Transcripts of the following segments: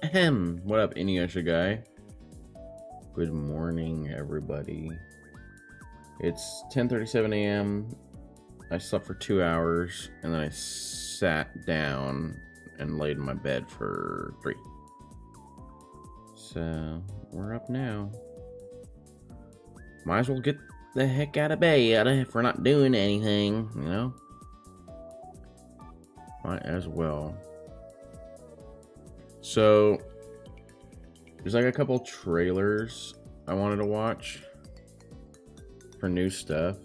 What up, Inuyasha guy? Good morning, everybody. It's 10:37 a.m. I slept for 2 hours, and then I sat down and laid in my bed for 3. So, we're up now. Might as well get the heck out of bed if we're not doing anything, you know? Might as well. So, there's like a couple trailers I wanted to watch for new stuff.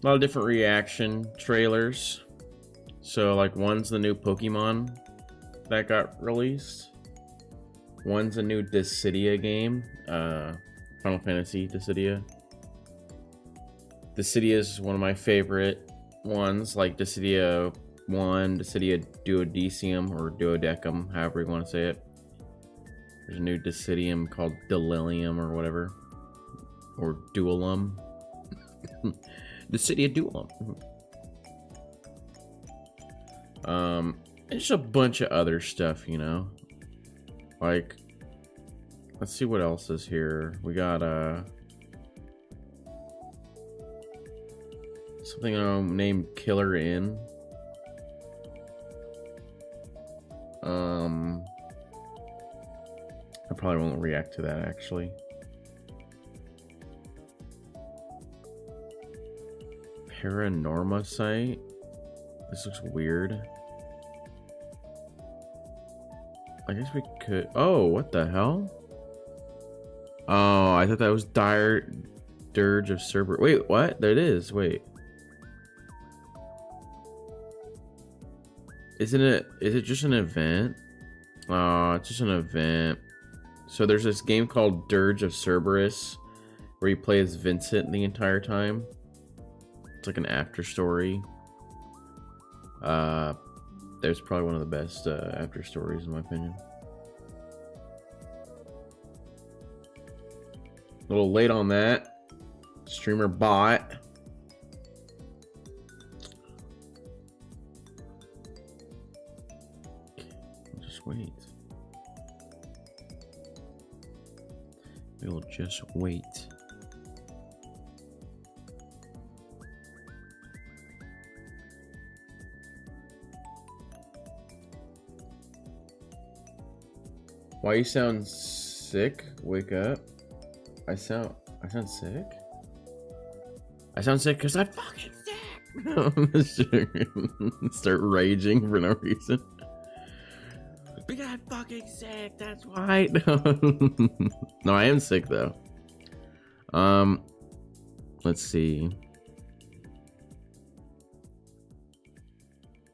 A lot of different reaction trailers. So like one's the new Pokemon that got released. One's a new Dissidia game. Final Fantasy Dissidia. Dissidia is one of my favorite ones, like Dissidia 1, Dissidia Duodecim, or Duodecim, however you want to say it. There's a new Dissidium called Delirium or whatever. Or Dualum. Dissidia Dualum. And just a bunch of other stuff, you know. Like, let's see what else is here. We got something named Killer Inn. I probably won't react to that actually. Paranorma site. This looks weird. I guess we could. Oh, what the hell? Oh, I thought that was Dirge of Cerberus. Wait, what? There it is. Wait. Isn't it? Is it just an event? Oh, it's just an event. So there's this game called Dirge of Cerberus where you play as Vincent the entire time. It's like an after story. There's probably one of the best after stories in my opinion. A little late on that. Streamer bot. Just wait. We'll just wait. Why you sound sick? Wake up. I sound sick? I sound sick because I'm fucking sick. Start raging for no reason. Because I'm fucking sick, that's why. No, I am sick though. Let's see.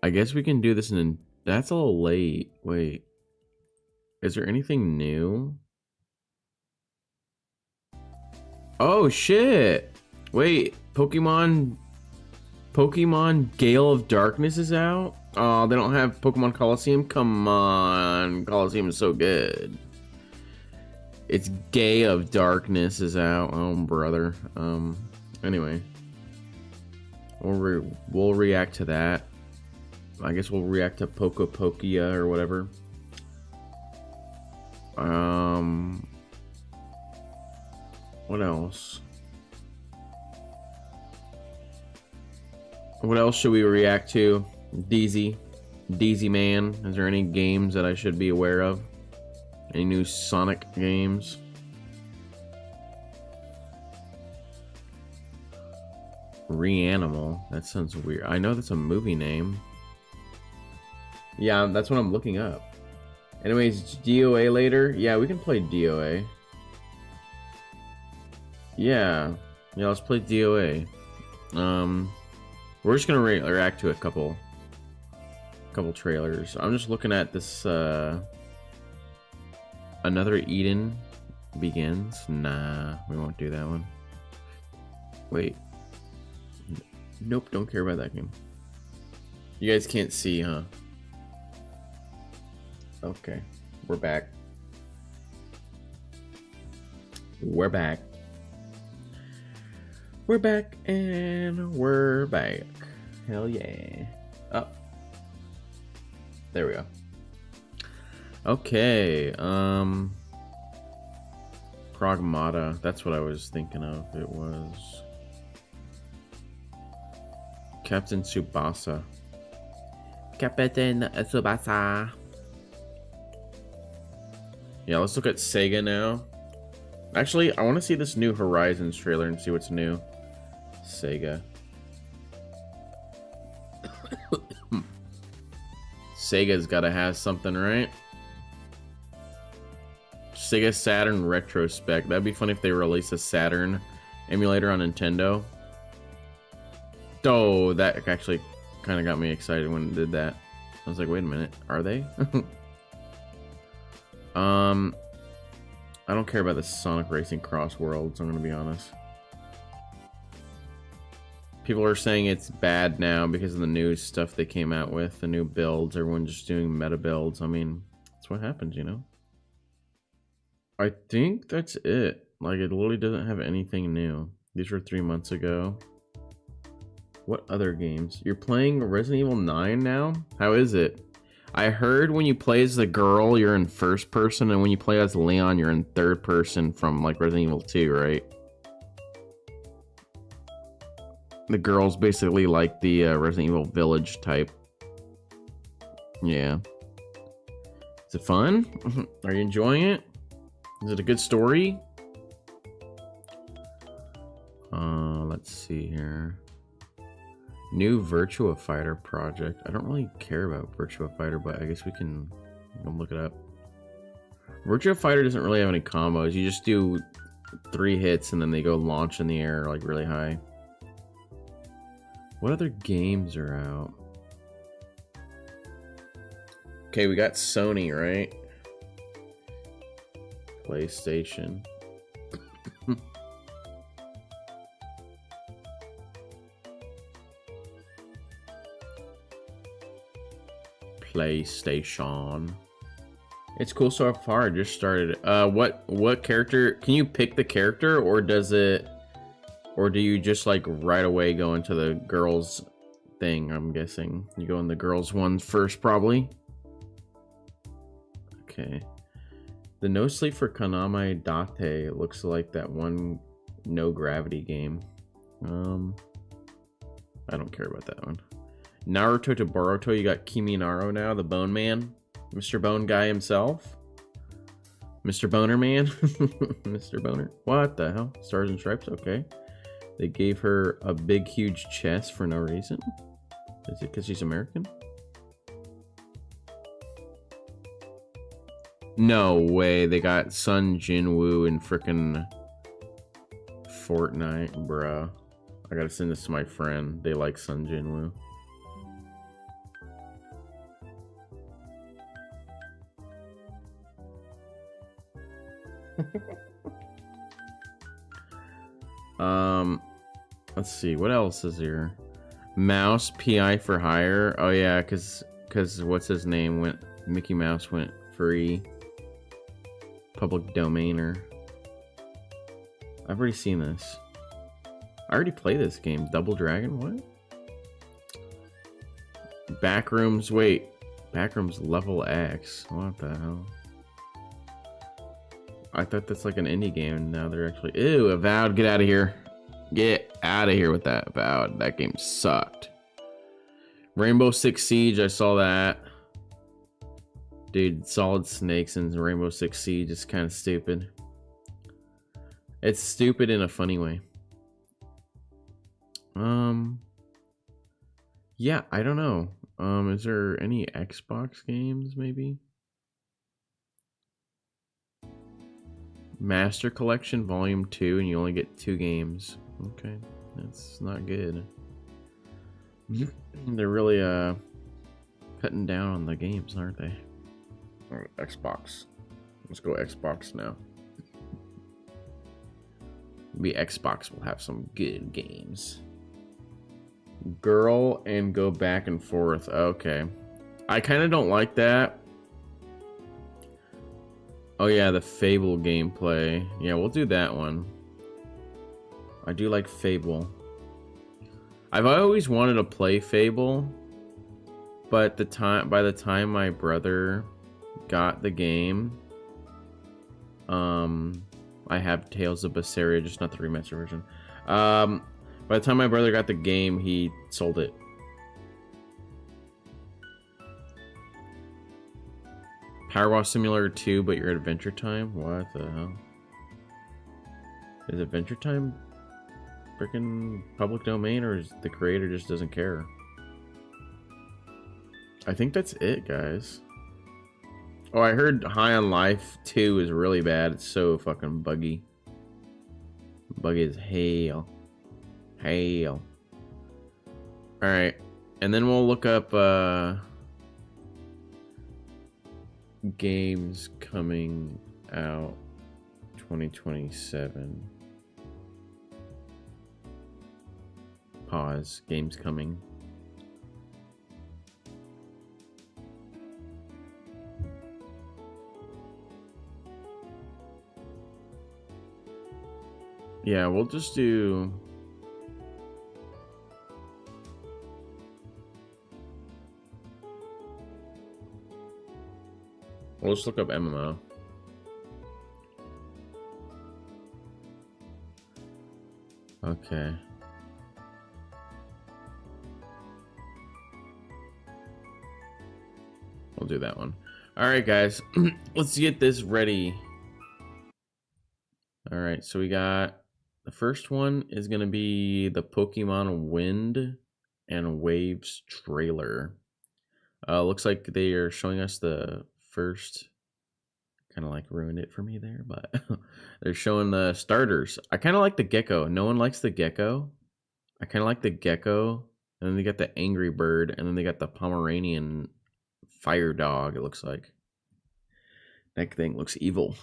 I guess we can do this in. That's a little late. Wait. Is there anything new? Oh shit! Wait, Pokemon Gale of Darkness is out? Oh, they don't have Pokemon Coliseum? Come on, Coliseum is so good. It's Gay of Darkness is out. Oh brother. Anyway, we'll react to that. I guess we'll react to Pokepokia or whatever. What else? What else should we react to? DZ Man. Is there any games that I should be aware of? Any new Sonic games? Reanimal. That sounds weird. I know that's a movie name. Yeah, that's what I'm looking up. Anyways, DOA later? Yeah, we can play DOA. Yeah, let's play DOA. We're just gonna react to a couple trailers. I'm just looking at this. Another Eden Begins. Nah, we won't do that one. Wait. Nope, don't care about that game. You guys can't see, huh? Okay, we're back. We're back. And we're back. Hell yeah. Oh, There we go. Okay, Pragmata. That's what I was thinking of. It was Captain Tsubasa. Captain Tsubasa. Yeah, let's look at Sega now. Actually, I want to see this new Horizons trailer and see what's new. Sega. Sega's gotta have something, right? Sega Saturn Retrospect. That'd be funny if they released a Saturn emulator on Nintendo. Oh, that actually kind of got me excited when it did that. I was like, wait a minute, are they? I don't care about the Sonic Racing Cross Worlds, I'm gonna be honest. People are saying it's bad now because of the new stuff they came out with, the new builds, everyone just doing meta builds. I mean, that's what happens, you know? I think that's it. Like, it literally doesn't have anything new. These were 3 months ago. What other games? You're playing Resident Evil 9 now? How is it? I heard when you play as the girl, you're in first person, and when you play as Leon, you're in third person from, like, Resident Evil 2, right? The girl's basically like the Resident Evil Village type. Yeah. Is it fun? Are you enjoying it? Is it a good story? Let's see here. New Virtua Fighter project. I don't really care about Virtua Fighter, but I guess we can look it up. Virtua Fighter doesn't really have any combos. You just do 3 hits and then they go launch in the air like really high. What other games are out? Okay, we got Sony, right? PlayStation. PlayStation. It's cool so far. I just started. What character? Can you pick the character, or does it? Or do you just like right away go into the girls thing? I'm guessing you go in the girls one first, probably. Okay. The No Sleep for Kaname Date looks like that one no gravity game. I don't care about that one. Naruto to Boruto, you got Kiminaro now, the Bone Man. Mr. Bone Guy himself. Mr. Boner Man. Mr. Boner. What the hell? Stars and Stripes, okay. They gave her a big, huge chest for no reason. Is it because she's American? No way. They got Sun Jinwoo in frickin' Fortnite, bruh. I gotta send this to my friend. They like Sun Jinwoo. Let's see, what else is here? Mouse PI for hire. Oh yeah, cause what's his name went, Mickey Mouse went free. Public domainer. I've already seen this. I already played this game. Double Dragon, what? Backrooms, wait. Backrooms level X. What the hell? I thought that's like an indie game, and now they're actually... Ew, Avowed, get out of here. Get out of here with that, Avowed. That game sucked. Rainbow Six Siege, I saw that. Dude, Solid Snakes and Rainbow Six Siege is kind of stupid. It's stupid in a funny way. Yeah, I don't know. Is there any Xbox games, maybe? Master Collection Volume 2, and you only get 2 games. Okay, that's not good. They're really cutting down on the games, aren't they? Or Xbox. Let's go Xbox now. Maybe Xbox will have some good games. Girl and go back and forth. Okay. I kind of don't like that. Oh yeah, the Fable gameplay. Yeah, we'll do that one. I do like Fable. I've always wanted to play Fable. But by the time my brother got the game, I have Tales of Berseria, just not the remaster version. By the time my brother got the game, he sold it. Powerwall Simulator 2, but you're at Adventure Time? What the hell? Is Adventure Time freaking public domain, or is the creator just doesn't care? I think that's it, guys. Oh, I heard High on Life 2 is really bad. It's so fucking buggy. Buggy as hell. Hell. Alright. And then we'll look up games coming out 2027. Pause. Games coming. Yeah, we'll just do... We'll just look up MMO. Okay. We'll do that one. Alright, guys. Let's get this ready. Alright, so we got... The first one is going to be the Pokemon Wind and Waves trailer. Looks like they are showing us the first... Kind of like ruined it for me there, but they're showing the starters. I kind of like the gecko. No one likes the gecko. I kind of like the gecko. And then they got the angry bird. And then they got the Pomeranian fire dog, it looks like. That thing looks evil.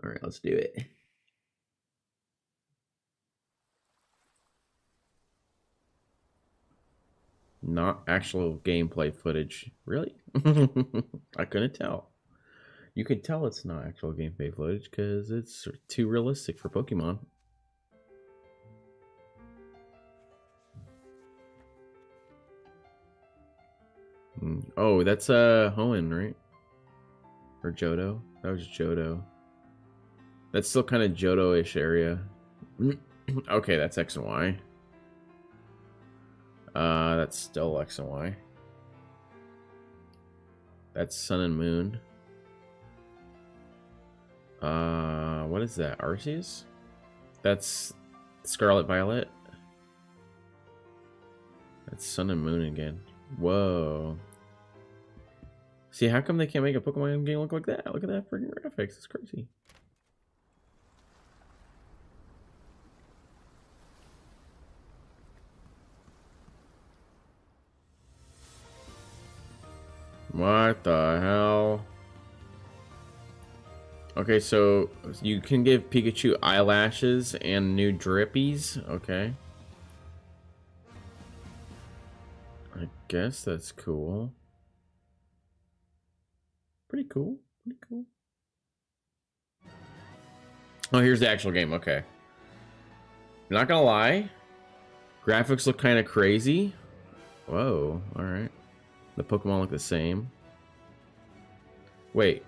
All right, let's do it. Not actual gameplay footage. Really? I couldn't tell. You could tell it's not actual gameplay footage because it's too realistic for Pokemon. Oh, that's Hoenn, right? Or Johto? That was Johto. That's still kind of Johto-ish area. Okay, that's X and Y. That's still X and Y. That's Sun and Moon. What is that? Arceus? That's Scarlet Violet. That's Sun and Moon again. Whoa. See, how come they can't make a Pokemon game look like that? Look at that freaking graphics. It's crazy. What the hell? Okay, so you can give Pikachu eyelashes and new drippies. Okay. I guess that's cool. Pretty cool. Pretty cool. Oh, here's the actual game. Okay. Not gonna lie. Graphics look kind of crazy. Whoa. Alright. The Pokemon look the same. Wait.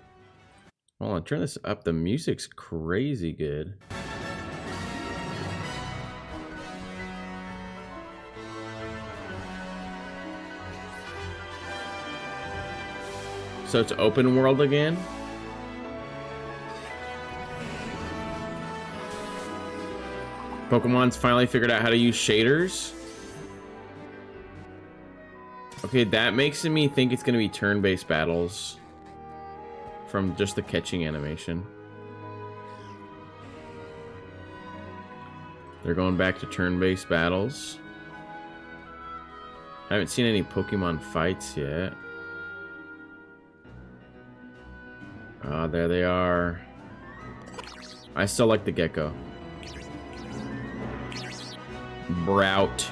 Hold on, turn this up. The music's crazy good. So it's open world again? Pokemon's finally figured out how to use shaders? Okay, that makes me think it's gonna be turn-based battles. From just the catching animation. They're going back to turn-based battles. I haven't seen any Pokemon fights yet. Ah, there they are. I still like the gecko. Brout.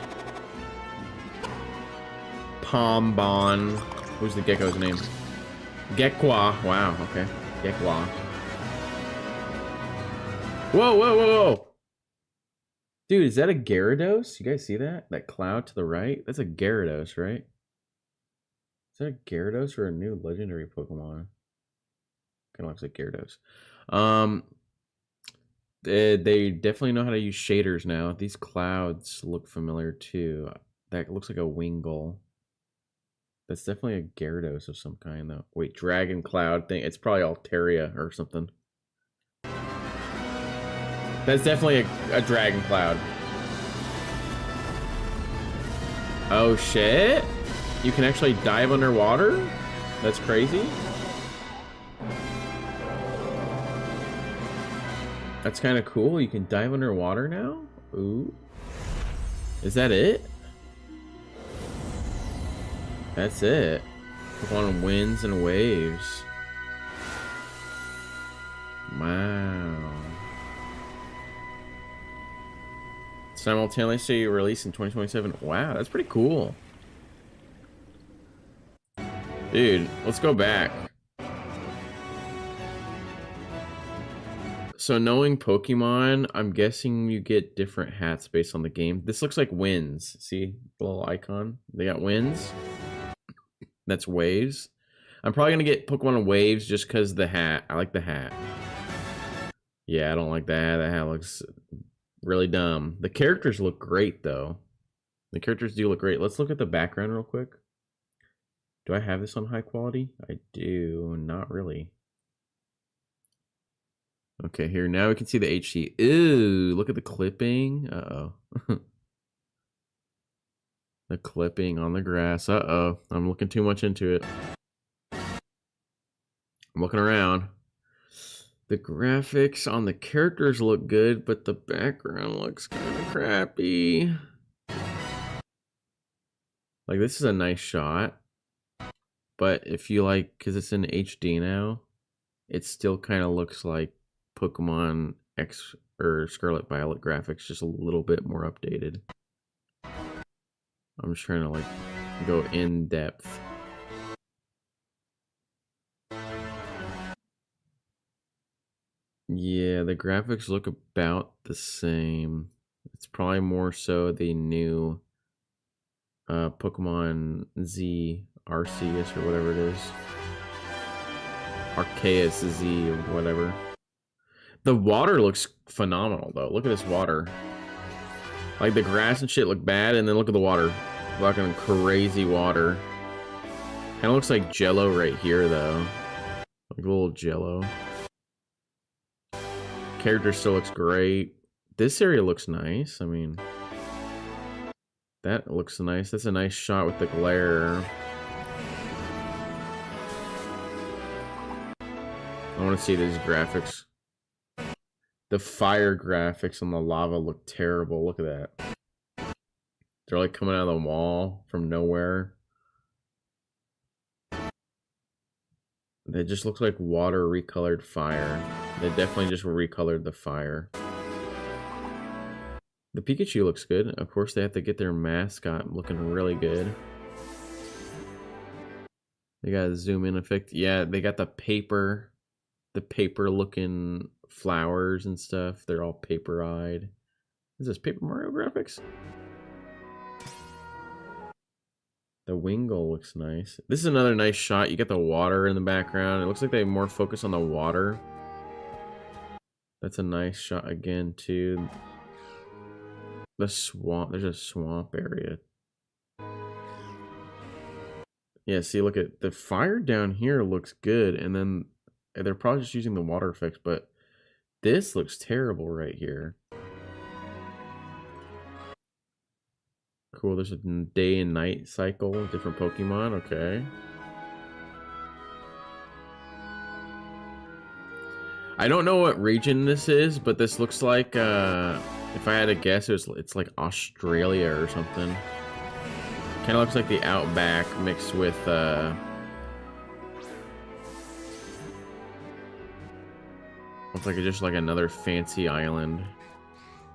Pombon. Who's the gecko's name? Gekwa. Wow, okay. Gekwa. Whoa, whoa, whoa, whoa. Dude, is that a Gyarados? You guys see that? That cloud to the right? That's a Gyarados, right? Is that a Gyarados or a new legendary Pokemon? Kind of looks like Gyarados. Um, they definitely know how to use shaders now. These clouds look familiar too. That looks like a Wingull. That's definitely a Gyarados of some kind, though. Wait, Dragon Cloud thing. It's probably Altaria or something. That's definitely a Dragon Cloud. Oh, shit? You can actually dive underwater? That's crazy. That's kind of cool. You can dive underwater now? Ooh. Is that it? That's it. On winds and waves. Wow. Simultaneously released in 2027. Wow, that's pretty cool. Dude, let's go back. So knowing Pokemon, I'm guessing you get different hats based on the game. This looks like winds. See the little icon? They got winds. That's waves. I'm probably gonna get Pokemon waves just because the hat. I like the hat. Yeah, I don't like that. That hat looks really dumb. The characters look great though. The characters do look great. Let's look at the background real quick. Do I have this on high quality? I do. Not really. Okay, here. Now we can see the HD. Ew, look at the clipping. Uh-oh. The clipping on the grass. Uh-oh. I'm looking too much into it. I'm looking around. The graphics on the characters look good, but the background looks kind of crappy. Like, this is a nice shot. But if you like, because it's in HD now, it still kind of looks like Pokemon X or Scarlet Violet graphics, just a little bit more updated. I'm just trying to like go in depth. Yeah, the graphics look about the same. It's probably more so the new Pokemon Z Arceus or whatever it is. Arceus Z or whatever. The water looks phenomenal though. Look at this water. Like the grass and shit look bad, and then look at the water. Fucking crazy water. Kind of looks like Jello right here though. Like a little Jello. Character still looks great. This area looks nice. I mean, that looks nice. That's a nice shot with the glare. I want to see these graphics. The fire graphics on the lava look terrible. Look at that. They're like coming out of the wall from nowhere. They just look like water recolored fire. They definitely just recolored the fire. The Pikachu looks good. Of course, they have to get their mascot looking really good. They got a zoom in effect. Yeah, they got the paper looking flowers and stuff. They're all paper-eyed. Is this Paper Mario graphics? The Wingull looks nice. This is another nice shot. You get the water in the background. It looks like they more focus on the water. That's a nice shot again, too. The swamp. There's a swamp area. Yeah, see, look at the fire down here looks good. And then they're probably just using the water effects, but this looks terrible right here. Cool, there's a day and night cycle, different Pokemon, okay. I don't know what region this is, but this looks like, if I had to guess, it's like Australia or something. Kind of looks like the Outback mixed with, looks like just like another fancy island.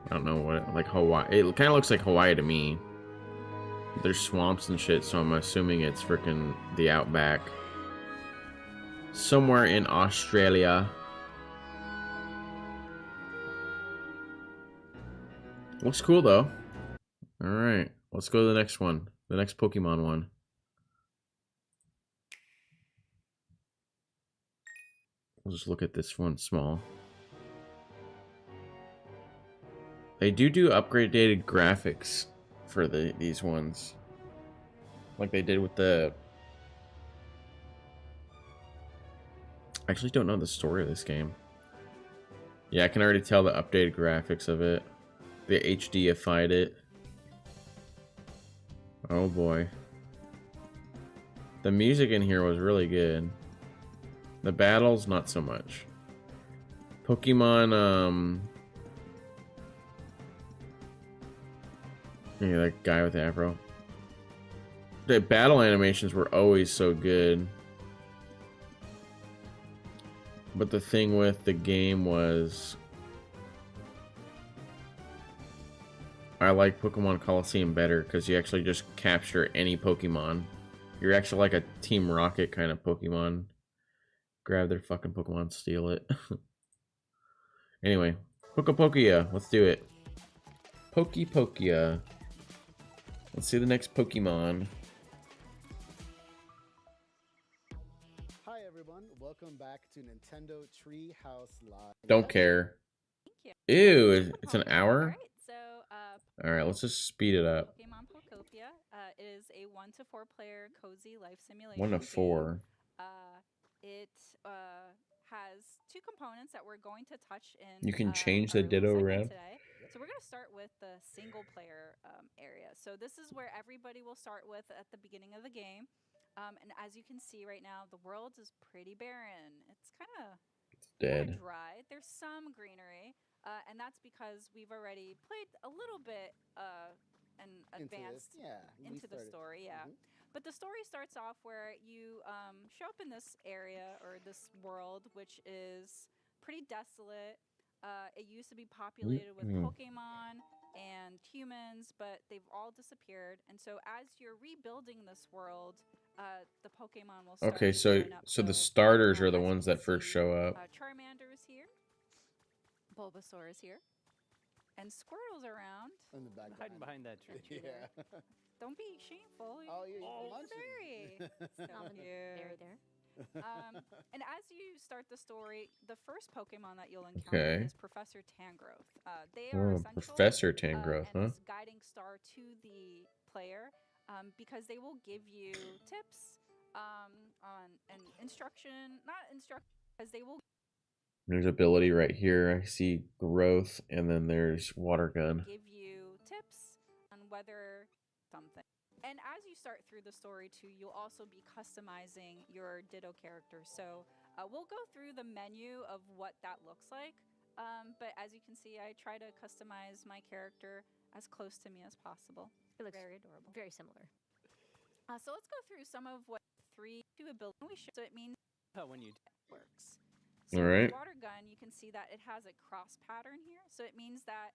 I don't know what, like Hawaii. It kind of looks like Hawaii to me. There's swamps and shit, so I'm assuming it's freaking the Outback. Somewhere in Australia. Looks cool though. Alright, let's go to the next one. The next Pokemon one. We'll just look at this one small. They do upgraded graphics for these ones, like they did with the. I actually don't know the story of this game. Yeah, I can already tell the updated graphics of it. They HDified it. Oh boy. The music in here was really good. The battles, not so much. Pokemon, yeah, that guy with the afro. The battle animations were always so good. But the thing with the game was, I like Pokemon Coliseum better because you actually just capture any Pokemon. You're actually like a Team Rocket kind of Pokemon. Grab their fucking Pokemon, steal it. Anyway, Pokepokia, let's do it. Pokepokia. Let's see the next Pokemon. Hi everyone, welcome back to Nintendo Treehouse Live. Don't care. Thank you. Ew, it's an hour? Alright, so Alright, let's just speed it up. Pokemon Pokopia is a 1 to 4 player cozy life simulation 1 to 4. game. It has 2 components that we're going to touch in. You can change the our Ditto little around. segment today. So we're going to start with the single player area. So this is where everybody will start with at the beginning of the game. And as you can see right now, the world is pretty barren. It's kind of Dead. dry. There's some greenery, and that's because we've already played a little bit and advanced into the story. Yeah. But the story starts off where you show up in this area or this world, which is pretty desolate. It used to be populated with Pokemon and humans, but they've all disappeared. And so as you're rebuilding this world, the Pokemon will start Okay, to so line up. the starters are the as you ones can that first see, show up. Charmander is here. Bulbasaur is here. And Squirtle's around. In the back. Hiding behind that tree. Yeah. Don't be shameful. Oh, you're It's munching. berry. So cute. There. And as you start the story, the first Pokemon that you'll encounter is Professor Tangrowth. They are essential, Professor Tangrowth, and huh? this guiding star to the player, because they will give you tips on an instruction, not instruction, because they will. There's ability right here. I see growth, and then there's water gun. Give you tips on whether something. And as you start through the story too, you'll also be customizing your Ditto character. So we'll go through the menu of what that looks like. But as you can see, I try to customize my character as close to me as possible. It looks very adorable. Very similar. So let's go through some of what 3 ability we show. So it means When you works. So All right. the water gun, you can see that it has a cross pattern here. So it means that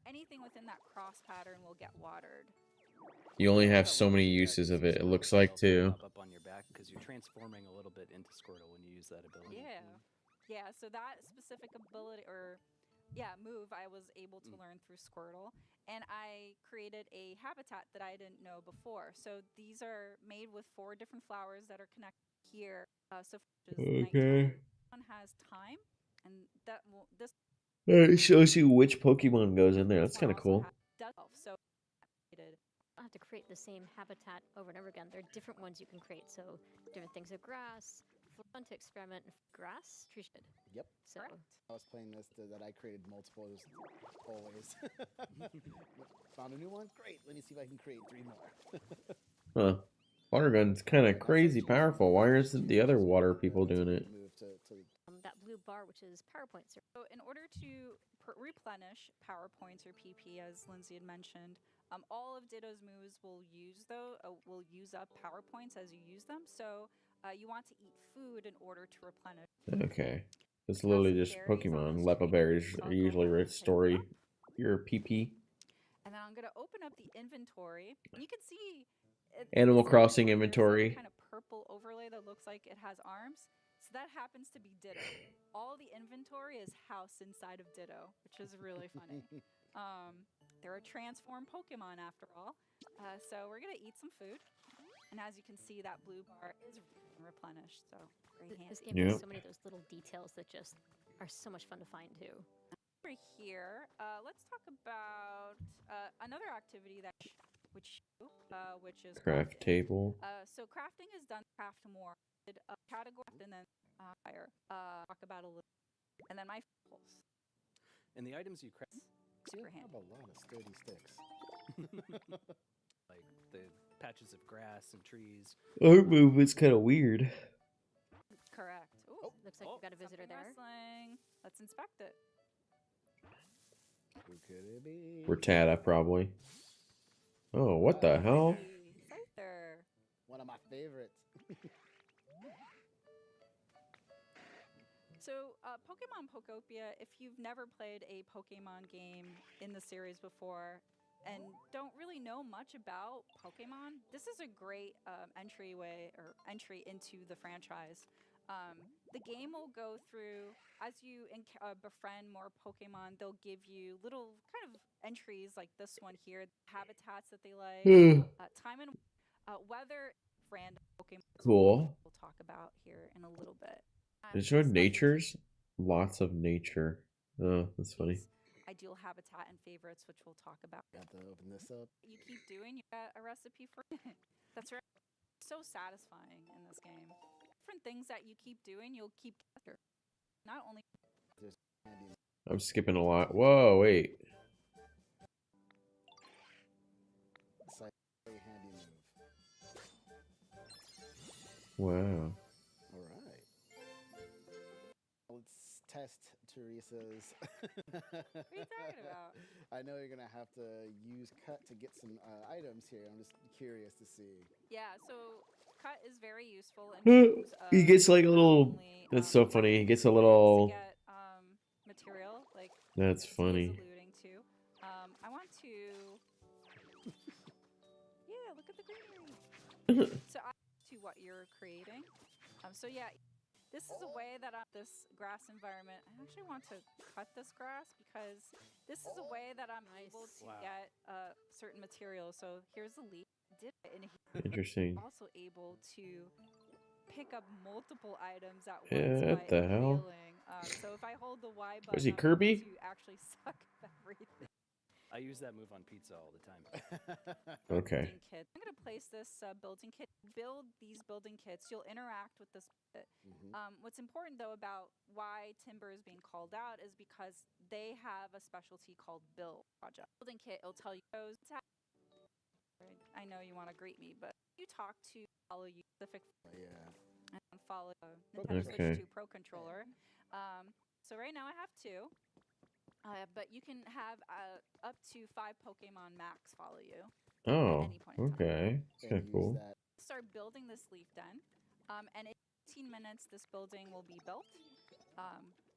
anything within that cross pattern will get watered. You only have so many uses of it, it looks like, too. Up on your back because you're transforming a little bit into Squirtle when you use that ability. Yeah. Yeah, so that specific ability or move I was able to learn through Squirtle, and I created a habitat that I didn't know before. So these are made with 4 different flowers that are connected here. So Okay. one has time, and that will this It shows you which Pokemon goes in there. That's kind of cool. So I'll have to create the same habitat over and over again. There are different ones you can create. So different things of grass. Fun to experiment with grass. Tree shade. Yep. So I was playing this that I created multiple always. Found a new one? Great. Let me see if I can create 3 more. Huh. Water gun's kind of crazy powerful. Why isn't the other water people doing it? Move to that blue bar, which is power points. So in order to replenish power points or PP, as Lindsay had mentioned, all of Ditto's moves will use up power points as you use them. So you want to eat food in order to replenish. Okay. It's literally just Pokemon. Lepa berries are usually restore your PP. And then I'm going to open up the inventory. You can see Animal Crossing inventory. Kind of purple overlay that looks like it has arms. So that happens to be Ditto. All the inventory is housed inside of Ditto, which is really funny. They're a transformed Pokemon after all. So we're going to eat some food. And as you can see, that blue bar is replenished, so very handy. This game Yep. has so many of those little details that just are so much fun to find too. Over here, let's talk about another activity that which is Craft crafting. table. So crafting is done to craft more category and then higher. Talk about a little, and then my pulse. And the items you craft, Super I have handy. a lot of sturdy sticks. like the patches of grass and trees. Our movement's kind of weird. Correct. Ooh, Oh. Looks like we've got a visitor something there. wrestling. Let's inspect it. Who could it be? Rattata, probably. Oh, what the hell? Hey, Scyther. One of my favorites. So, Pokemon Pokopia, if you've never played a Pokemon game in the series before and don't really know much about Pokemon, this is a great entry into the franchise. The game will go through, as you befriend more Pokemon, they'll give you little kind of entries like this one here, habitats that they like, time and weather, random Pokemon. Cool. We'll talk about here in a little bit. Is there natures? Lots of nature. Oh, that's funny. Ideal habitat and favorites, which we'll talk about. Got to open this up. You keep doing, you got a recipe for That's right. So satisfying in this game. Different things that you keep doing, you'll keep after. Not only There's handy. I'm skipping a lot. Whoa, wait. Very handy move. Wow. All right. Let's test Teresa's. what are you talking about? I know you're gonna have to use cut to get some items here. I'm just curious to see. Yeah, so cut is very useful in terms of He gets like a not little. only, That's so funny. He gets a to little. get material like That's Lindsay is funny. alluding to. I want to yeah, look at the greenery. So I to what you're creating. So yeah, this is a way that this grass environment. I actually want to cut this grass because this is a way that I'm able to Wow. get certain materials. So here's the leaf. Did it in Interesting. also able to pick up multiple items at once Yeah, what by the hell? inhaling. So if I hold the Y button, Was he I'm Kirby? able to actually suck everything. I use that move on pizza all the time. Okay. Building kit. I'm gonna place this building kit. Build these building kits. You'll interact with this bit. What's important though about why timber is being called out is because they have a specialty called build project. Building kit. It'll tell you those. I know you want to greet me, but you talk to follow you specific. Yeah. And follow Nintendo Okay. Switch 2 Pro controller. So right now I have 2. But you can have up to 5 Pokemon max follow you Oh, at any point in time. okay. It's kind of use cool. that. Start building this leaf den, and in 15 minutes this building will be built.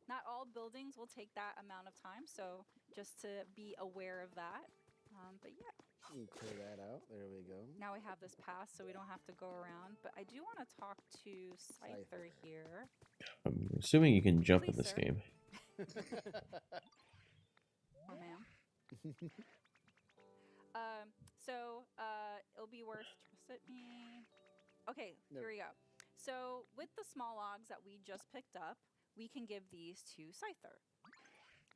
Not all buildings will take that amount of time, so just to be aware of that. But yeah, You can clear that out. There we go. now we have this pass, so we don't have to go around. But I do want to talk to Scyther here. I'm assuming you can jump in Please, this sir. game. Oh, ma'am. It'll be worth trust me. Okay, There- here we go. So with the small logs that we just picked up, we can give these to Scyther.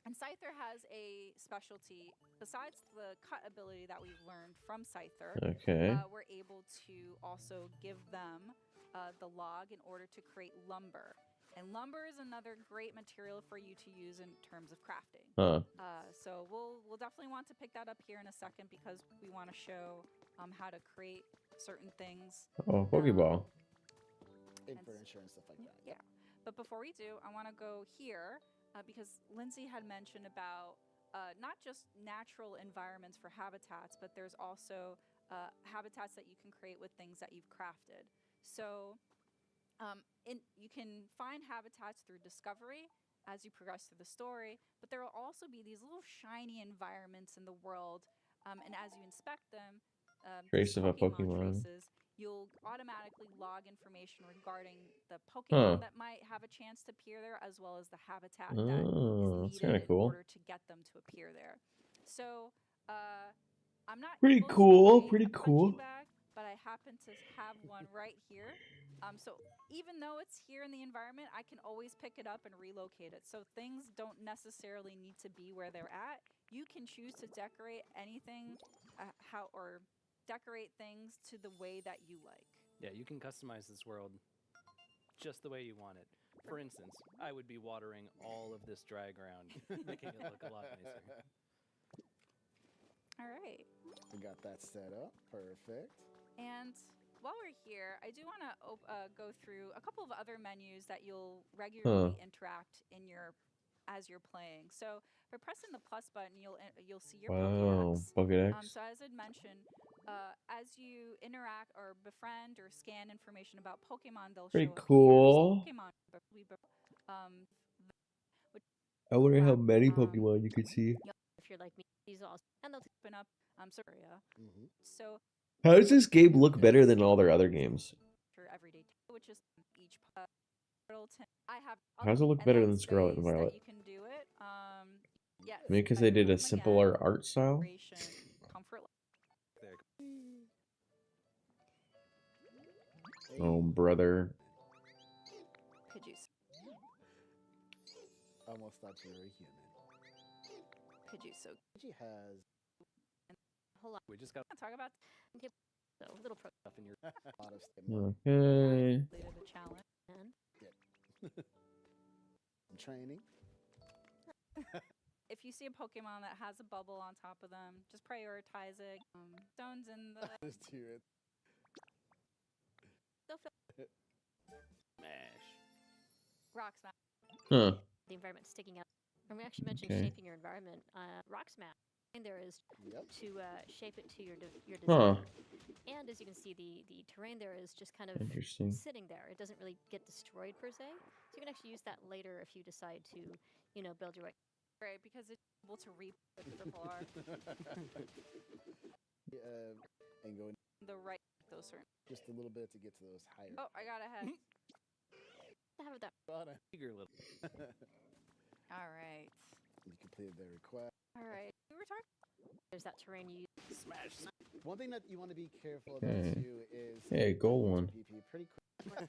And Scyther has a specialty. Besides the cut ability that we've learned from Scyther, Okay. we're able to also give them the log in order to create lumber. And lumber is another great material for you to use in terms of crafting. Huh. So we'll definitely want to pick that up here in a second because we want to show how to create certain things. Oh, Pokeball. And for insurance, stuff like that. Yeah. But before we do, I want to go here because Lindsay had mentioned about not just natural environments for habitats, but there's also habitats that you can create with things that you've crafted. So you can find habitats through discovery as you progress through the story, but there will also be these little shiny environments in the world, and as you inspect them, Trace these of a Pokemon. traces, you'll automatically log information regarding the Pokemon that might have a chance to appear there, as well as the habitat Oh, that that's is kinda needed in cool. order to get them to appear there. So I'm not Pretty able to cool, create pretty a punching cool. bag, but I happen to have one right here. So even though it's here in the environment, I can always pick it up and relocate it. So things don't necessarily need to be where they're at. You can choose to decorate anything or decorate things to the way that you like. Yeah, you can customize this world just the way you want it. For instance, I would be watering all of this dry ground, making it look a lot nicer. All right. We got that set up. Perfect. And while we're here, I do want to go through a couple of other menus that you'll regularly interact in as you're playing. So by pressing the plus button, you'll see your Pokédex. Pokédex. So as I'd mentioned, as you interact or befriend or scan information about Pokemon, they'll Pretty show up cool. here. Pokemon, I wonder how many Pokemon you could see. If you're like me, these all and they'll open up area. So How does this game look better than all their other games? for everyday, which is each I have. How does it look better than Scarlet and Violet? You can do it. Yes. Maybe because they did a simpler art style? Comfort. Oh, brother. Pidgeys. Almost thought you were a human. Pidgey. So Pidgey has hold on. We just got Talk about so little pro stuff in your. a lot of stamina. Okay. completed the challenge. Training. If you see a Pokemon that has a bubble on top of them, just prioritize it. Stones in the Just do it. Smash. rock smash. Huh. the environment sticking out. And we actually mentioned Okay. shaping your environment. Rock smash. And there is to shape it to your Huh. desire. And as you can see, the terrain there is just kind of Interesting. sitting there. It doesn't really get destroyed per se. So you can actually use that later if you decide to, you know, build your way. Right, because it's able to reap the triple R. And go in The right, those certain. just a little bit to get to those higher. Oh, I got ahead. Have that. Eager little. All right. You completed their request. All right. We were talking. There's that terrain you Smash. One thing that you want to be careful about Okay. too is Hey, gold one. PP pretty quick.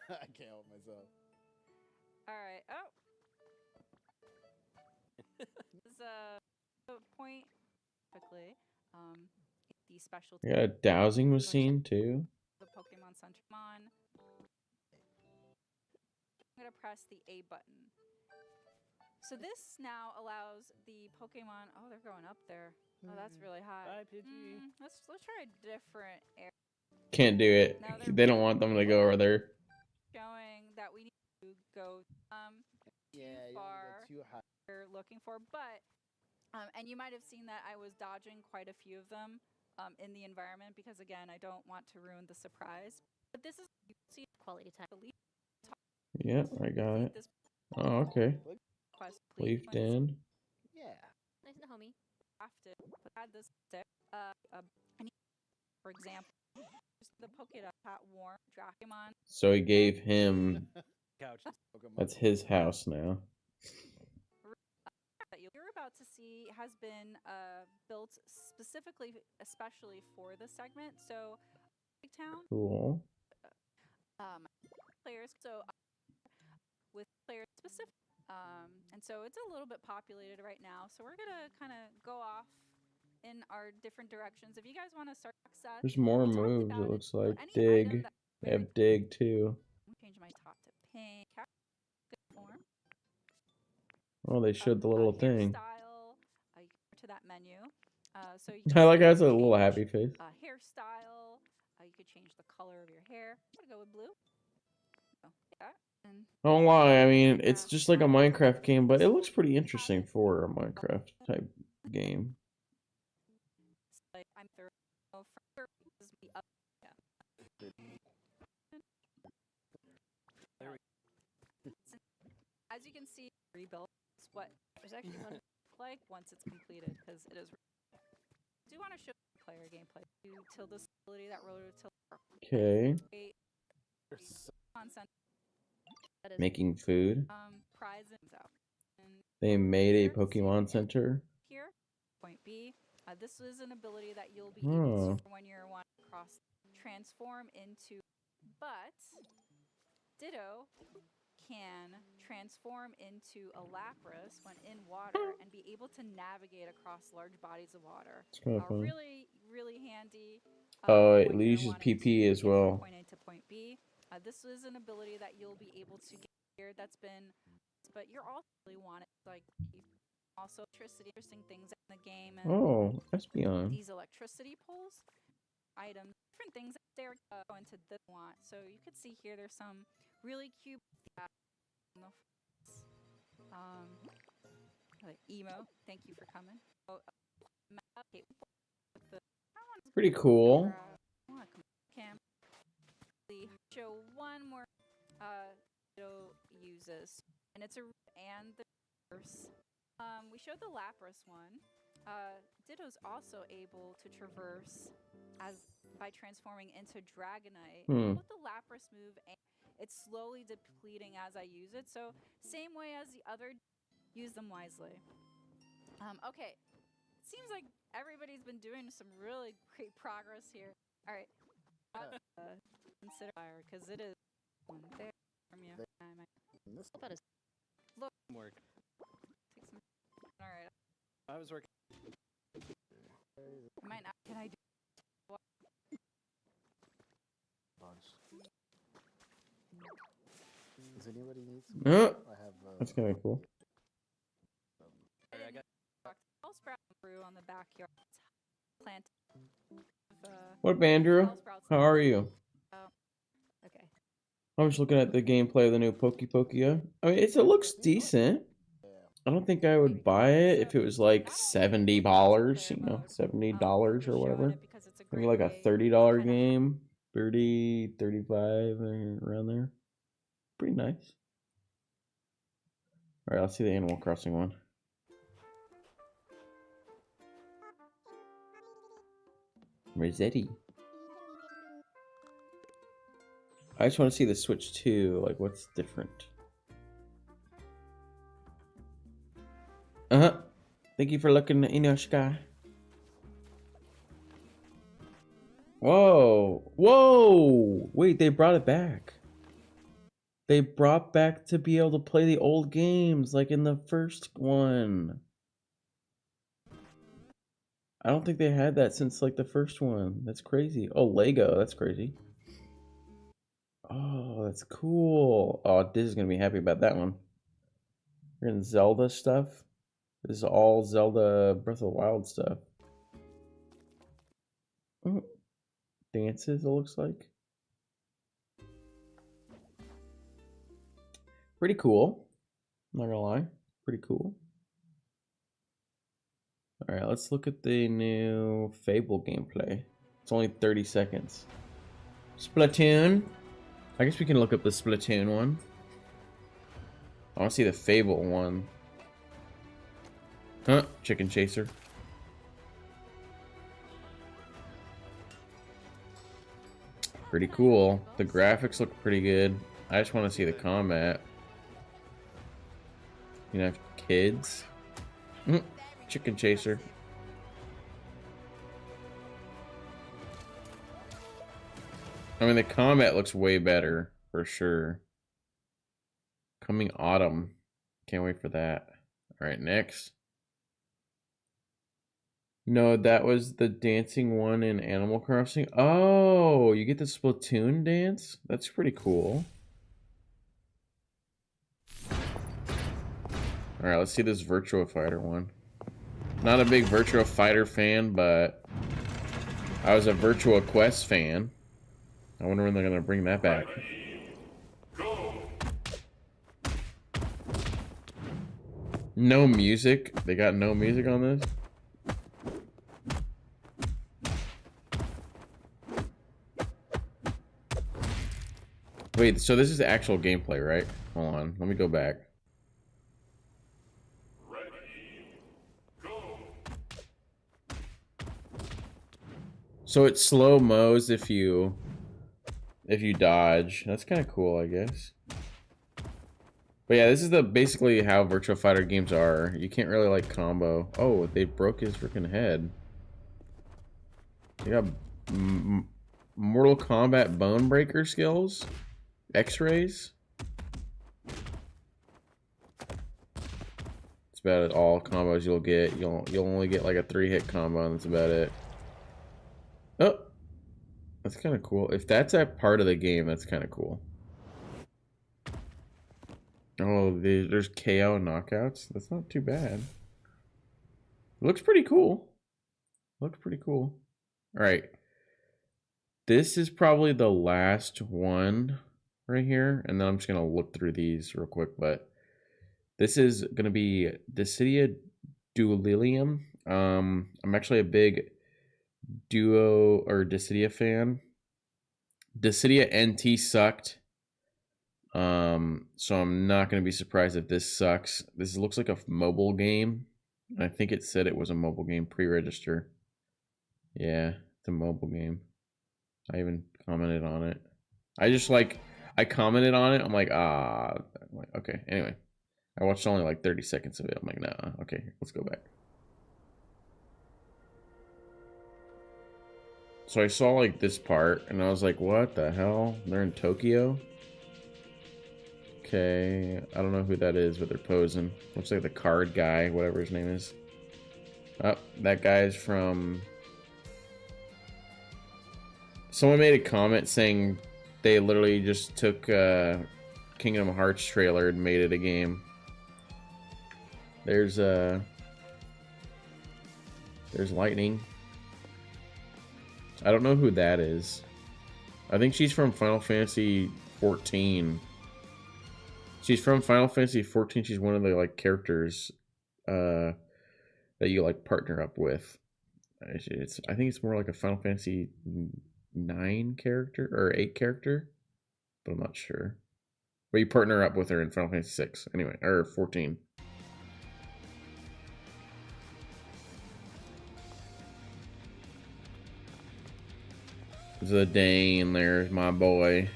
I can't help myself. All right. Oh. This is a point quickly. The special. We got a dowsing machine too. The Pokemon Center. I'm gonna press the A button. So this now allows the Pokemon. Oh, they're going up there. Oh, that's really high. Bye, Pidgey. Let's try a different area. Can't do it. No, they're They don't want them to go over there. Showing that we need to go Yeah, you don't far. go too high. We're looking for, but and you might have seen that I was dodging quite a few of them in the environment because again, I don't want to ruin the surprise. But this is you see quality time. the leaf Yeah, I got it. this Oh, okay. quest Leafed in. Yeah. Nice and homey. have to add this stick. For example, the Pokédex hat warm Drakemon. So he gave him. Couch. Pokemon. That's his house now. That you're about to see has been built specifically, especially for this segment. So, Big Town Cool. players. So, with players specific, and so it's a little bit populated right now. So we're gonna kind of go off in our different directions. If you guys want to start access, There's more we talked moves. about It looks so like any item dig. that- They have dig too. I'm gonna change my top to pink. Form. Oh, they showed the little thing. Hairstyle. You go to that menu. So you I like can how it's a little change, happy face. hairstyle. You could change the color of your hair. I'm gonna go with blue. Oh, yeah. And Don't lie. I mean, it's just like a Minecraft game, but it looks pretty interesting for a Minecraft type game. it's like I'm through. Oh, for this is the up. Yeah. There we As you can see, rebuild is what there's actually going to look like once it's completed because it is. I do want to show player gameplay. You till this ability that rotor till Okay. concept That is Making food. prizes out. And They made a here, Pokemon see, Center. here, point B. This is an ability that you'll be Oh. able to when you're wanting to across, transform into, but Ditto can transform into a Lapras when in water and be able to navigate across large bodies of water. It's kind of funny. Really, really handy. Oh, it when you're uses wanting PP to as get well. From point A to point B. This is an ability that you'll be able to get here. That's been, but you're also really wanting like also electricity, interesting things in the game. And Oh, that's beyond. these electricity poles, items, different things that they're going to want. So you could see here there's some really cute emo, thank you for coming. Pretty cool. Show one more uses, and it's a and the reverse. We showed the Lapras one. Ditto's also able to traverse by transforming into Dragonite. Both the Lapras move, and it's slowly depleting as I use it. So same way as the other, use them wisely. Okay, seems like everybody's been doing some really great progress here. All right, consider fire because it is one there from you. Look, Work. take some. All right, I was working. might not. Can I do? Does anybody need some? Oh, I have. that's kind of cool. I got I'll sprout brew on the backyard plant. What, Bandrew? How are you? Okay. I'm just looking at the gameplay of the new Pokey. I mean, it looks decent. I don't think I would buy it if it was like $70, you know, $70 or whatever. Maybe like a $30 game, 30, 35, around there. Pretty nice. All right, let's see the Animal Crossing one. Rossetti. I just want to see the Switch 2, like what's different. Thank you for looking, Inoshka. Whoa. Whoa. Wait, they brought it back. They brought back to be able to play the old games like in the first one. I don't think they had that since like the first one. That's crazy. Oh, Lego. That's crazy. Oh, that's cool. Oh, Diz is going to be happy about that one. We're in Zelda stuff. This is all Zelda Breath of the Wild stuff. Oh, dances, it looks like. Pretty cool. I'm not gonna lie. Pretty cool. Alright, let's look at the new Fable gameplay. It's only 30 seconds. Splatoon. I guess we can look up the Splatoon one. I want to see the Fable one. Huh? Chicken Chaser. Pretty cool. The graphics look pretty good. I just want to see the combat. You know, kids. Chicken Chaser. I mean, the combat looks way better, for sure. Coming autumn. Can't wait for that. Alright, next. No, that was the dancing one in Animal Crossing. Oh, you get the Splatoon dance? That's pretty cool. Alright, let's see this Virtua Fighter one. Not a big Virtua Fighter fan, but I was a Virtua Quest fan. I wonder when they're gonna bring that back. No music? They got no music on this? Wait, so this is the actual gameplay, right? Hold on, let me go back. So it slow mo's if you dodge. That's kind of cool, I guess. But yeah, this is basically how Virtua Fighter games are. You can't really like combo. Oh, they broke his freaking head. They got Mortal Kombat Bone Breaker skills. X-rays. That's about all combos you'll get. You'll only get like a 3-hit combo, and that's about it. Oh, that's kind of cool. If that's a part of the game, that's kind of cool. Oh, there's KO knockouts. That's not too bad. Looks pretty cool. Looks pretty cool. All right. This is probably the last one right here. And then I'm just going to look through these real quick. But this is going to be Dissidia Duelilium. I'm actually a big Duo or Dissidia fan. Dissidia NT sucked. So I'm not going to be surprised if this sucks. This looks like a mobile game. I think it said it was a mobile game pre-register. Yeah, it's a mobile game. I even commented on it. I commented on it. I'm like, okay. Anyway, I watched only like 30 seconds of it. I'm like, nah, okay, let's go back. So I saw like this part and I was like, what the hell? They're in Tokyo? Okay, I don't know who that is, but they're posing. Looks like the card guy, whatever his name is. Oh, that guy's from... Someone made a comment saying they literally just took Kingdom Hearts trailer and made it a game. There's Lightning. I don't know who that is. I think she's from Final Fantasy 14. She's from Final Fantasy 14. She's one of the like characters that you like partner up with. I think it's more like a Final Fantasy 9 character or 8 character, but I'm not sure. But you partner up with her in Final Fantasy 6 anyway, or 14. Zidane, there's my boy.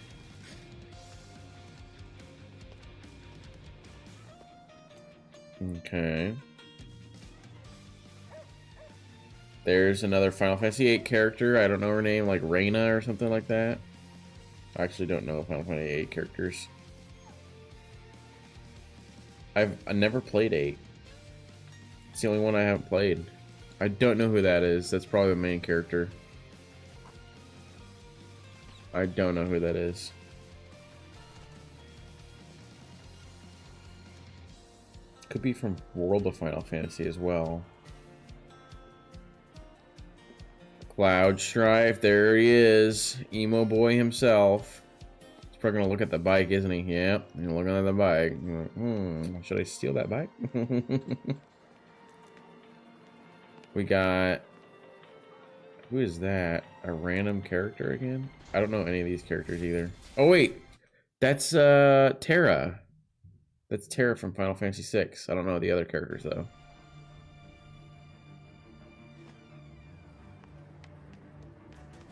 Okay. There's another Final Fantasy 8 character. I don't know her name, like Reina or something like that. I actually don't know Final Fantasy 8 characters. I never played 8. It's the only one I haven't played. I don't know who that is. That's probably the main character. I don't know who that is. Could be from World of Final Fantasy as well. Cloud Strife, there he is. Emo boy himself. He's probably gonna look at the bike, isn't he? Yep, he's looking at the bike. Like, should I steal that bike? We got... Who is that? A random character again? I don't know any of these characters either. Oh wait! That's Terra. That's Terra from Final Fantasy 6. I don't know the other characters though.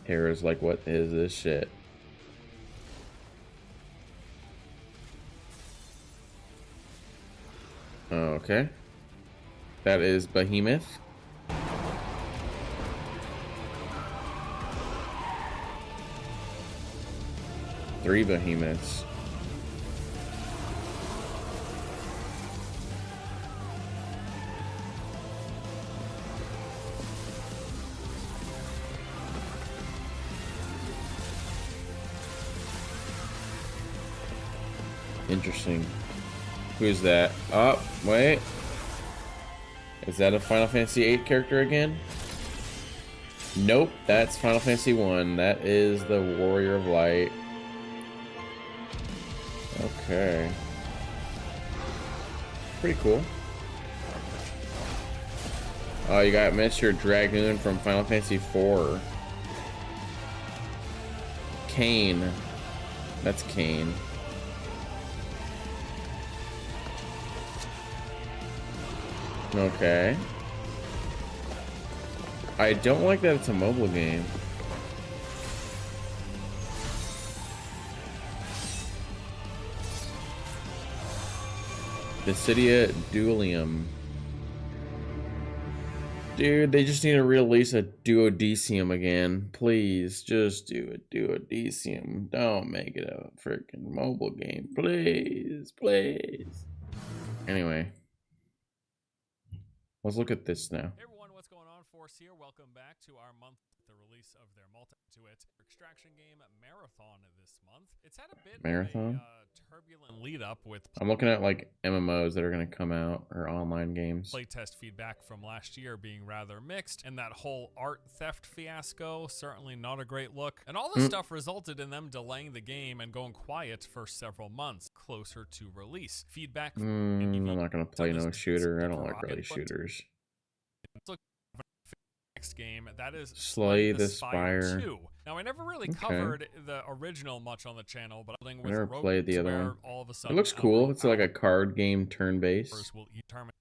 Terra's like, what is this shit? Okay. That is Behemoth. Three Behemoths. Interesting. Who is that? Oh, wait. Is that a Final Fantasy 8 character again? Nope, that's Final Fantasy 1. That is the Warrior of Light. Okay. Pretty cool. Oh, you got Mr. Dragoon from Final Fantasy 4. Kane. That's Kane. Okay. I don't like that it's a mobile game. Dissidia Duelilium. Dude, they just need to release a duodecium again. Please, just do a duodecium. Don't make it a freaking mobile game. Please, please. Anyway. Let's look at this now. Hey everyone, what's going on? Force here. Welcome back to our month with the release of their multi-to-it extraction game Marathon this month. It's had a bit Marathon? of a turbulent lead up with I'm looking at like MMOs that are going to come out or online games. playtest feedback from last year being rather mixed, and that whole art theft fiasco, certainly not a great look. And all this stuff resulted in them delaying the game and going quiet for several months closer to release. Feedback I'm not going to play no shooter. I don't like really shooters. Next game, that is Slay the Spire 2. Now, I never really covered the original much on the channel, but I never played the other one. All of a It sudden, looks cool. It's like a card game turn-based. will determine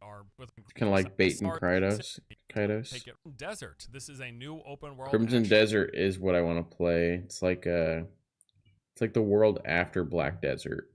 Kind of like Bait and Kaidos. Take it from Desert. This is a new open world. Crimson Desert is what I want to play. It's like the world after Black Desert.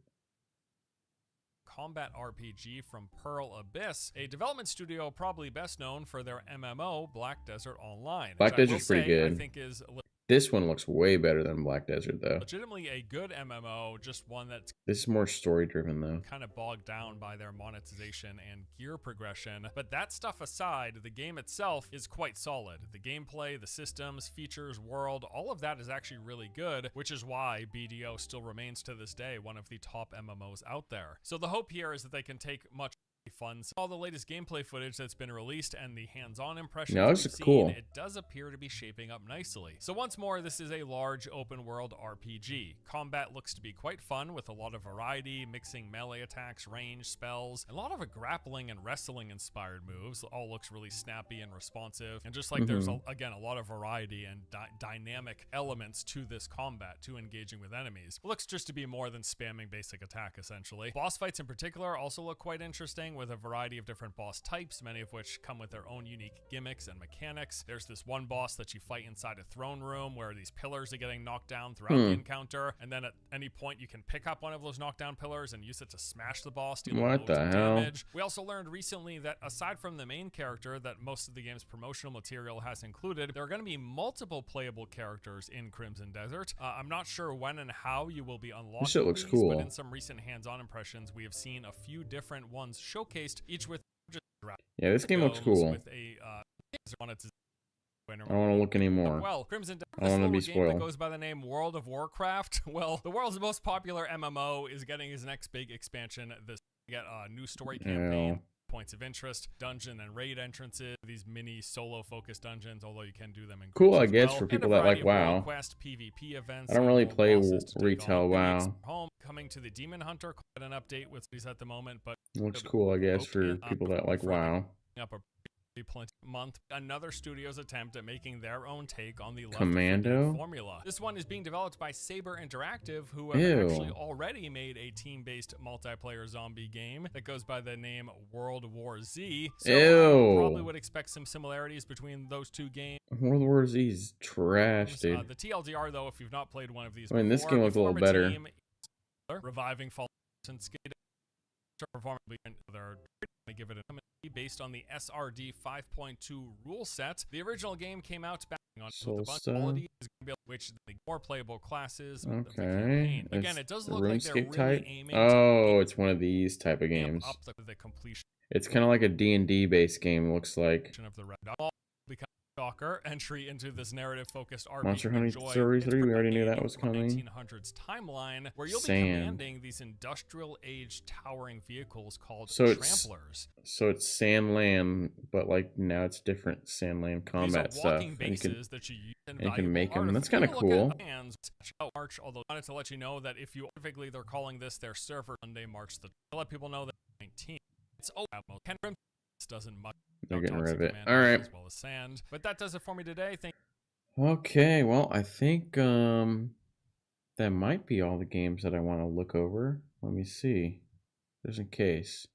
Combat RPG from Pearl Abyss, a development studio probably best known for their MMO Black Desert Online. Black Desert's pretty good. I think is this one looks way better than Black Desert, though. Legitimately a good MMO, just one that's this is more story-driven, though. Kind of bogged down by their monetization and gear progression. But that stuff aside, the game itself is quite solid. The gameplay, the systems, features, world, all of that is actually really good, which is why BDO still remains to this day one of the top MMOs out there. So the hope here is that they can take much fun. All the latest gameplay footage that's been released and the hands-on impressions this is cool. It does appear to be shaping up nicely. So once more, this is a large open world RPG. Combat looks to be quite fun with a lot of variety, mixing melee attacks, range, spells, and a lot of grappling and wrestling inspired moves. All looks really snappy and responsive. And just like there's, again, a lot of variety and dynamic elements to this combat, to engaging with enemies. It looks just to be more than spamming basic attack, essentially. Boss fights in particular also look quite interesting, with a variety of different boss types, many of which come with their own unique gimmicks and mechanics. There's this one boss that you fight inside a throne room where these pillars are getting knocked down throughout the encounter, and then at any point you can pick up one of those knockdown pillars and use it to smash the boss, dealing loads of damage. We also learned recently that aside from the main character that most of the game's promotional material has included, there are going to be multiple playable characters in Crimson Desert. I'm not sure when and how you will be unlocking this shit looks these, cool. but in some recent hands-on impressions, we have seen a few different ones showcased, each with just this game looks cool. With a I don't want to look anymore. Well, Crimson Desert, I don't want to be spoiled. that goes by the name World of Warcraft. Well, the world's most popular MMO is getting his next big expansion. This get a new story campaign. Points of interest, dungeon and raid entrances, these mini solo focused dungeons, although you can do them in cool, I guess, for people that like WoW. Quest, PvP events, I don't really play retail WoW. Home coming to the Demon Hunter, quite an update with these at the moment, but looks cool, I guess, for people that like WoW. Up a plenty month. Another studio's attempt at making their own take on the Commando formula. This one is being developed by Saber Interactive, who have actually already made a team-based multiplayer zombie game that goes by the name World War Z. So I probably would expect some similarities between those two games. World War Z is trash, dude. The TLDR, though, if you've not played one of these, I mean, this game looks a little better. Reviving Fallen and Skate performance, they're give it a based on the SRD 5.2 rule set. The original game came out back on with a bunch of quality, which the more playable classes. Okay. Again, it does look like they're really type? aiming. Oh, it's one of these type of games. Up the completion. It's kind of like a D&D based game. Looks like. Of the Red Dot. Stalker entry into this narrative-focused RPG. Monster Hunter Story 3, we already knew that was coming. 1900s timeline, where you'll be commanding these industrial-age towering vehicles called tramplers. So it's Sandland, but like now it's different Sandland combat stuff. And you can make them. That's kind of cool. March, although I wanted to let you know that if you specifically, they're calling this their server Monday, March the. To let people know that 19. It's doesn't much. They're getting rid of it. All right. As well as sand. But that does it for me today. Okay, well, I think that might be all the games that I want to look over. Let me see. Just in case.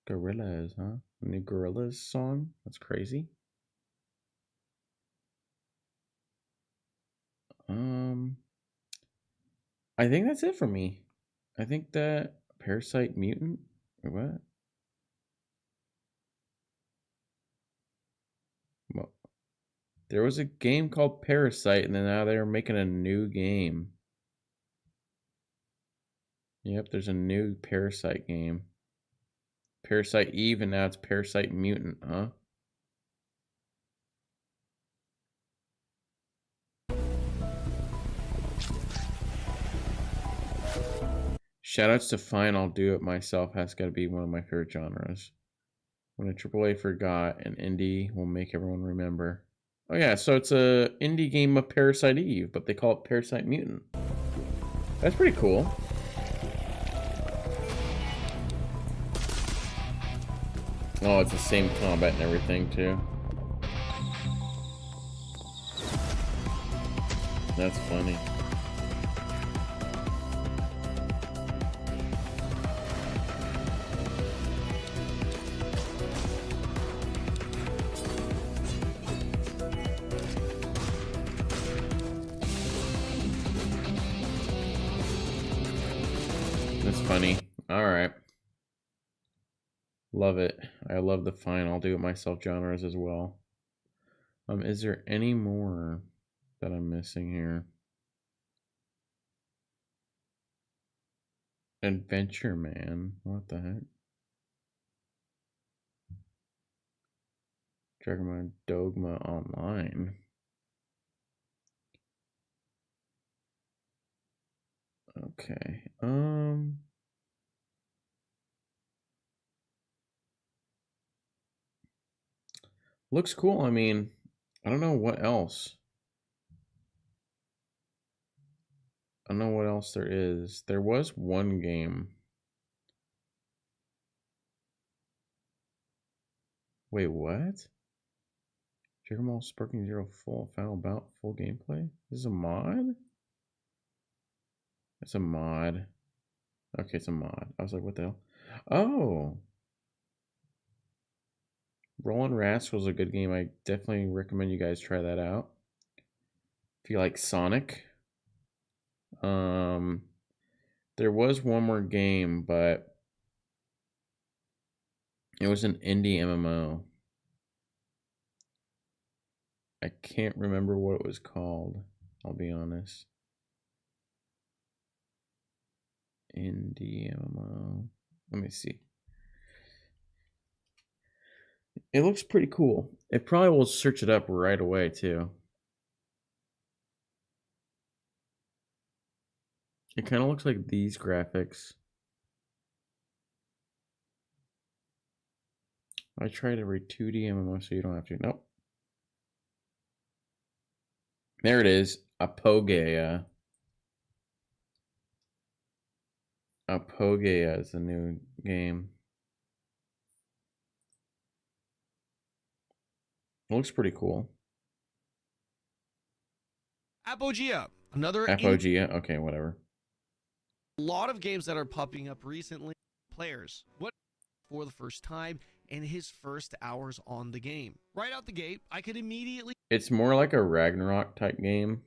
Gorillaz, huh? A new Gorillaz song? That's crazy. I think that's it for me. I think that Parasite Mutant, or what? There was a game called Parasite, and then now they're making a new game. Yep, there's a new Parasite game. Parasite Eve, and now it's Parasite Mutant, huh? Shoutouts to Fine, I'll Do It Myself has got to be one of my favorite genres. When a AAA forgot, an indie will make everyone remember. Oh yeah, so it's a indie game of Parasite Eve, but they call it Parasite Mutant. That's pretty cool. Oh, it's the same combat and everything too. That's funny. That's funny. All right. Love it. I love the Fine, I'll Do It Myself genres as well. Is there any more that I'm missing here? Adventure Man. What the heck? Dragon Dogma Online. Okay. Looks cool. I mean, I don't know what else. I don't know what else there is. There was one game. Wait, what? Dragon Ball Sparking Zero full final bout full gameplay? This is a mod? It's a mod. Okay, it's a mod. I was like, what the hell? Oh. Rollin' Rascal's a good game. I definitely recommend you guys try that out. If you like Sonic. There was one more game, but it was an indie MMO. I can't remember what it was called. I'll be honest. Indie MMO. Let me see. It looks pretty cool. It probably will search it up right away too. It kind of looks like these graphics. I tried every 2D MMO so you don't have to. Nope. There it is. Apogea. Apogea is the new game. It looks pretty cool. Apogea. Another Apogea. Okay, whatever. A lot of games that are popping up recently. Players. What for the first time in his first hours on the game. Right out the gate, I could immediately It's more like a Ragnarok type game,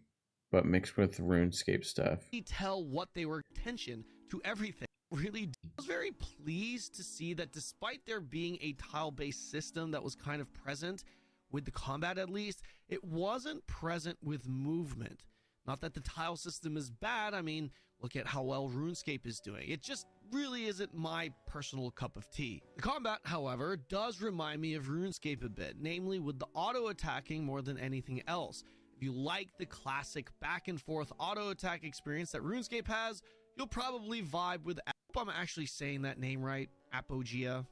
but mixed with RuneScape stuff. tell what they were attention to everything. Really, I was very pleased to see that despite there being a tile-based system that was kind of present with the combat, at least it wasn't present with movement. Not that the tile system is bad. I mean, look at how well RuneScape is doing. It just really isn't my personal cup of tea. The combat, however, does remind me of RuneScape a bit, namely with the auto attacking more than anything else. If you like the classic back and forth auto attack experience that RuneScape has, you'll probably vibe with. I hope I'm actually saying that name right. Apogea.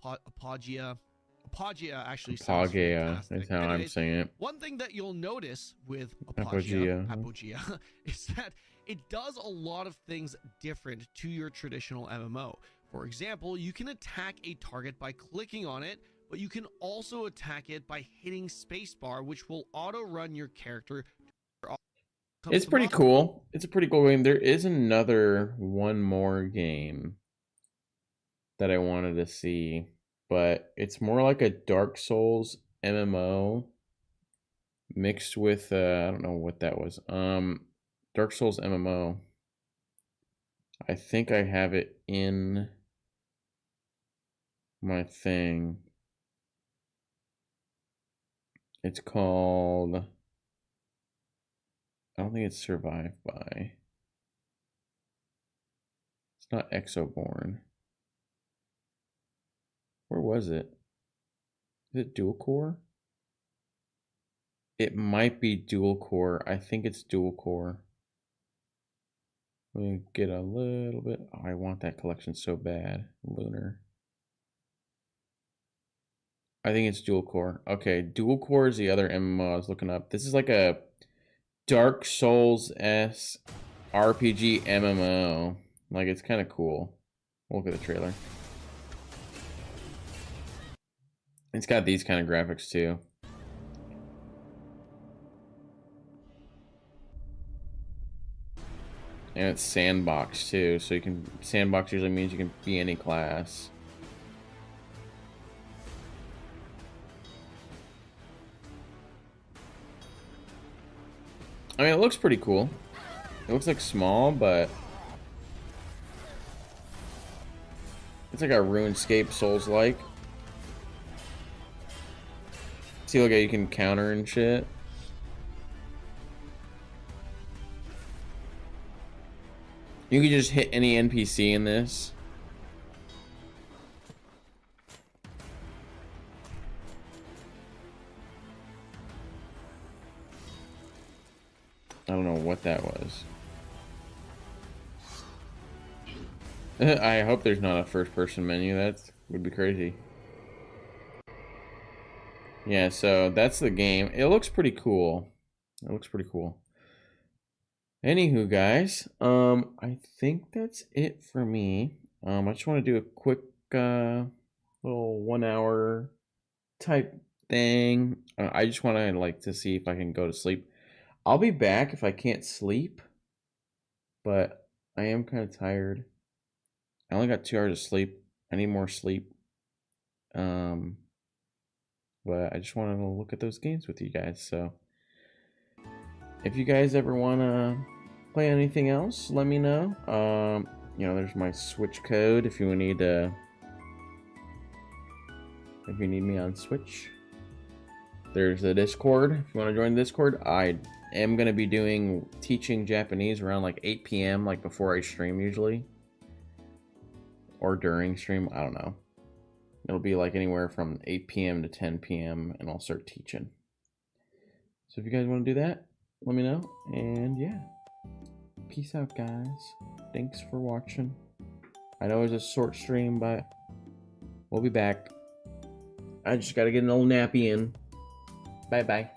Apogea. Apogea actually sounds fantastic. Is how I'm saying it. One thing that you'll notice with Apogea. Apogea is that it does a lot of things different to your traditional MMO. For example, you can attack a target by clicking on it, but you can also attack it by hitting spacebar, which will auto-run your character. It's pretty cool. It's a pretty cool game. There is one more game that I wanted to see, but it's more like a Dark Souls MMO mixed with I don't know what that was. Dark Souls MMO. I think I have it in my thing. It's called... I don't think it's Survived By. It's not Exoborn. Where was it? Is it dual core? It might be dual core. I think it's dual core. Let me get a little bit. Oh, I want that collection so bad. Lunar. I think it's dual core. Okay, dual core is the other MMO I was looking up. This is like a Dark Souls-esque RPG MMO. Like, it's kind of cool. Look at the trailer. It's got these kind of graphics too. And it's sandbox too, so you can... Sandbox usually means you can be any class. I mean, it looks pretty cool. It looks like small, but... It's like a RuneScape Souls-like. See, look, you can counter and shit. You can just hit any NPC in this. I don't know what that was. I hope there's not a first-person menu. That would be crazy. Yeah, so that's the game. It looks pretty cool. It looks pretty cool. Anywho, guys, I think that's it for me. I just want to do a quick little 1 hour type thing. I just want to like to see if I can go to sleep. I'll be back if I can't sleep, but I am kind of tired. I only got 2 hours of sleep. I need more sleep. But I just wanted to look at those games with you guys. So if you guys ever want to play anything else, let me know. You know, there's my Switch code if you need me on Switch. There's the Discord if you want to join the Discord. I am going to be teaching Japanese around like 8 p.m. like before I stream usually, or during stream. I don't know. It'll be like anywhere from 8 p.m. to 10 p.m. and I'll start teaching. So if you guys want to do that, let me know. And yeah, peace out, guys. Thanks for watching. I know it was a short stream, but we'll be back. I just got to get an old nappy in. Bye-bye.